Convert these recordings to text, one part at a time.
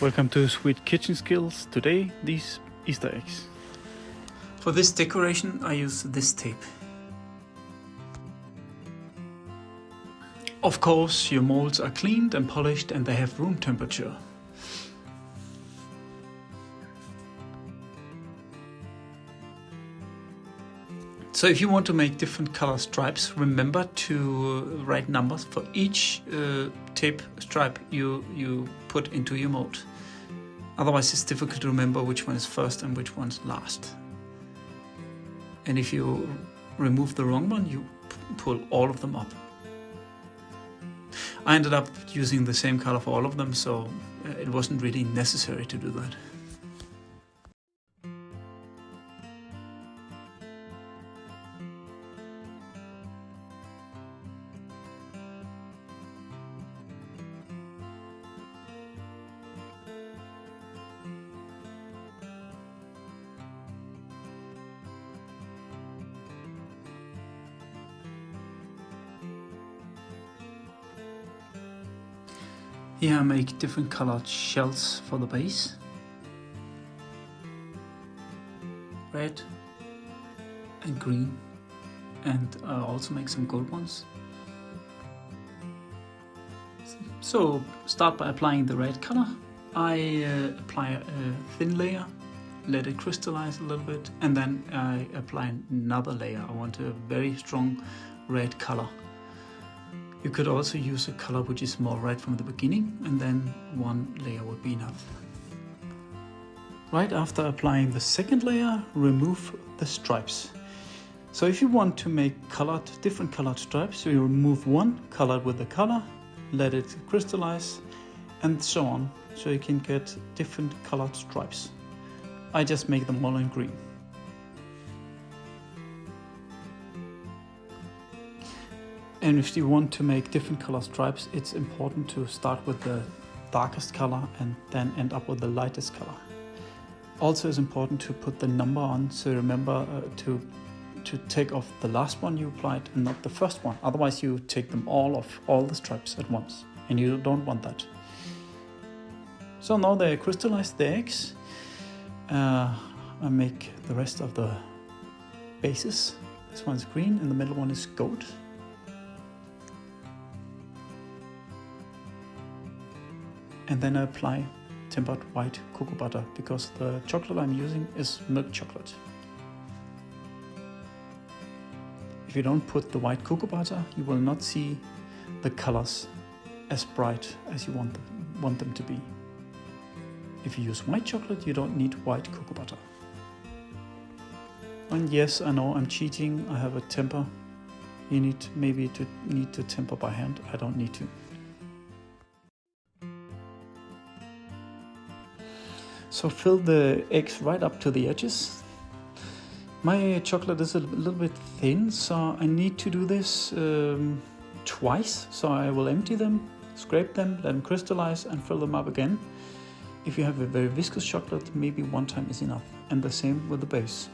Welcome to Sweet Kitchen Skills. Today, these Easter eggs. For this decoration I use this tape. Of course, your molds are cleaned and polished and they have room temperature. So if you want to make different color stripes, remember to write numbers for each tape stripe you put into your mold. Otherwise it's difficult to remember which one is first and which one's last. And if you remove the wrong one, you pull all of them up. I ended up using the same color for all of them, so it wasn't really necessary to do that. Here I make different colored shells for the base. Red and green, and I also make some gold ones. So start by applying the red color. I apply a thin layer, let it crystallize a little bit, and then I apply another layer. I want a very strong red color. You could also use a color which is more red from the beginning, and then one layer would be enough. Right after applying the second layer, remove the stripes. So if you want to make different colored stripes, you remove one colored with the color, let it crystallize, and so on, so you can get different colored stripes. I just make them all in green. And if you want to make different color stripes, it's important to start with the darkest color and then end up with the lightest color. Also, it's important to put the number on, so remember to take off the last one you applied and not the first one. Otherwise you take them all off, all the stripes at once, and you don't want that. So now they crystallized the eggs. I make the rest of the bases. This one's green and the middle one is gold. And then I apply tempered white cocoa butter, because the chocolate I'm using is milk chocolate. If you don't put the white cocoa butter, you will not see the colors as bright as you want them to be. If you use white chocolate, you don't need white cocoa butter. And yes, I know I'm cheating. I have a temper. You need to temper by hand. I don't need to. So fill the eggs right up to the edges. My chocolate is a little bit thin, so I need to do this twice. So I will empty them, scrape them, let them crystallize, and fill them up again. If you have a very viscous chocolate, maybe one time is enough. And the same with the base.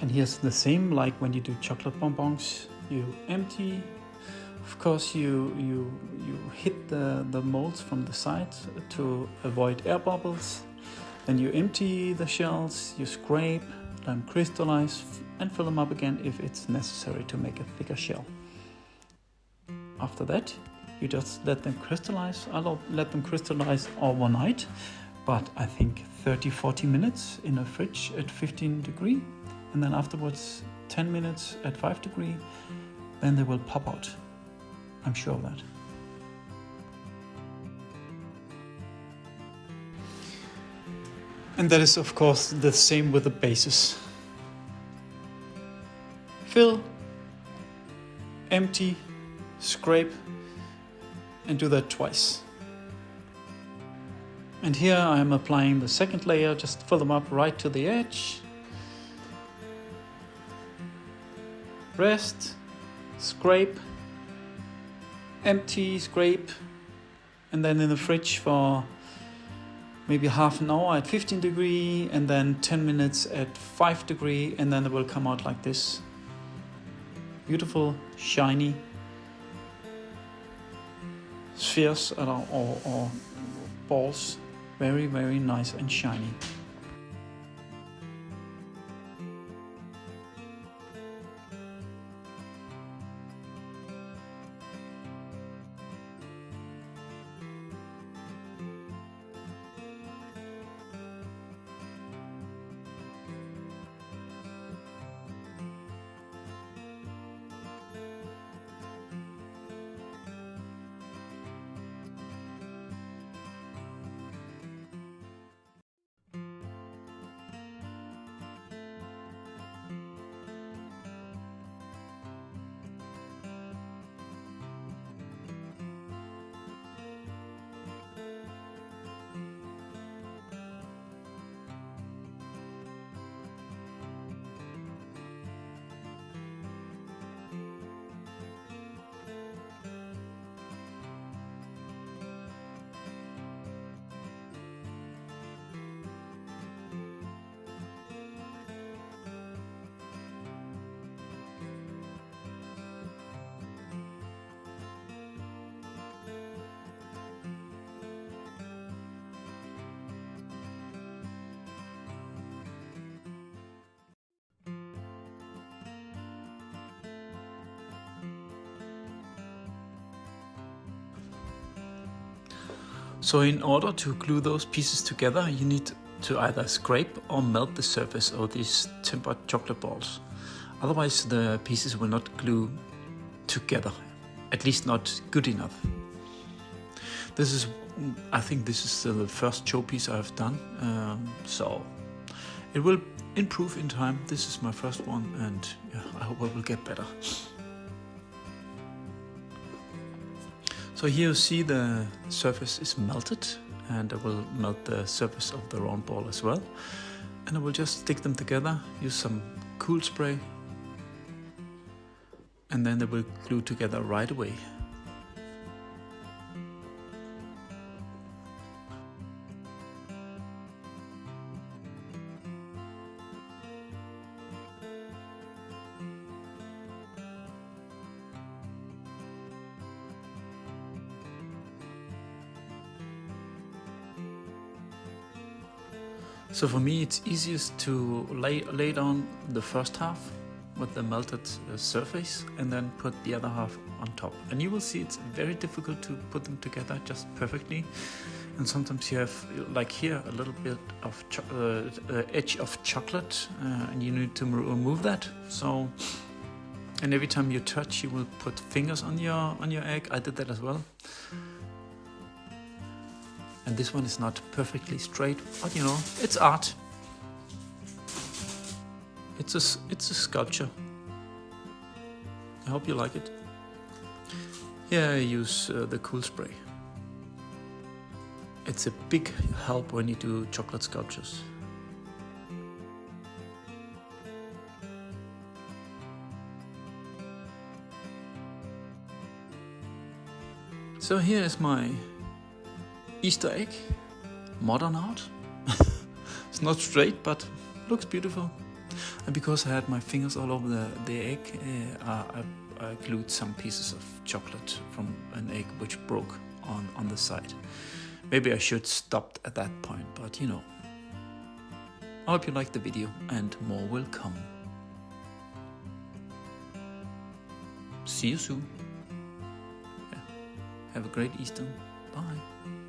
And here's the same like when you do chocolate bonbons. You empty. Of course, you hit the molds from the side to avoid air bubbles. Then you empty the shells, you scrape, let them crystallize, and fill them up again if it's necessary to make a thicker shell. After that, you just let them crystallize. I'll let them crystallize overnight, but I think 30-40 minutes in a fridge at 15 degrees, and then afterwards 10 minutes at 5 degrees, then they will pop out. I'm sure of that. And that is of course the same with the bases. Fill, empty, scrape, and do that twice. And here I am applying the second layer, just fill them up right to the edge. Rest, scrape, empty, scrape, and then in the fridge for maybe half an hour at 15 degrees, and then 10 minutes at 5 degrees, and then it will come out like this. beautiful shiny spheres or balls. Very, very nice and shiny. So in order to glue those pieces together, you need to either scrape or melt the surface of these tempered chocolate balls. Otherwise the pieces will not glue together, at least not good enough. I think this is the first showpiece I've done, so it will improve in time. This is my first one, and yeah, I hope it will get better. So here you see the surface is melted, and I will melt the surface of the round ball as well. And I will just stick them together, use some cool spray, and then they will glue together right away. So for me it's easiest to lay down the first half with the melted surface and then put the other half on top. And you will see it's very difficult to put them together just perfectly. And sometimes you have, like here, a little bit of edge of chocolate, and you need to remove that. So, and every time you touch, you will put fingers on your egg. I did that as well. And this one is not perfectly straight, but you know, it's art. It's a sculpture. I hope you like it. Here I use the cool spray. It's a big help when you do chocolate sculptures. So here is my Easter egg, modern art. It's not straight, but looks beautiful. And because I had my fingers all over the egg, I glued some pieces of chocolate from an egg which broke on the side. Maybe I should stop at that point, but you know. I hope you liked the video, and more will come. See you soon. Yeah. Have a great Easter. Bye.